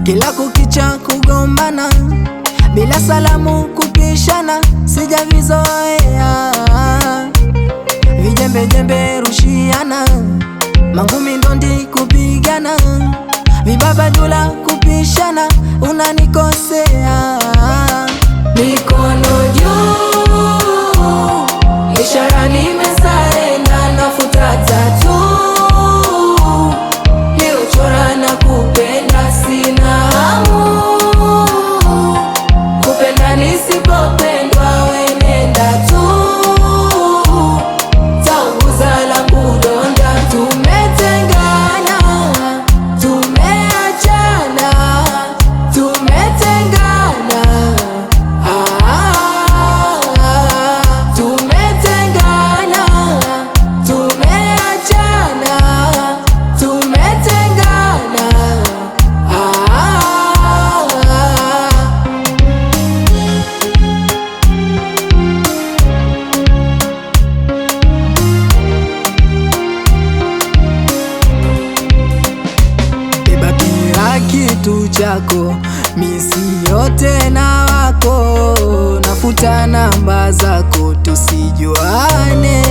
Kila kukicha kugombana, bila salamu kupishana, sijavizoea. Vijembe rushiana, mangumi ndondi kupigana, vibabadula kupishana, unanikosea. Mikono juu, ishara nimesarenda, nafuta tatu nilichora na kupenda, sina hamu kupenda nisipopendwa, wenenda tu tauguza langu donda. Tumetengana, tumeachana, tumetengana, tumetengana, tumeachana, tumetengana. Beba kila kitu chako, misi yote na wako, nafuta namba zako tusijuane.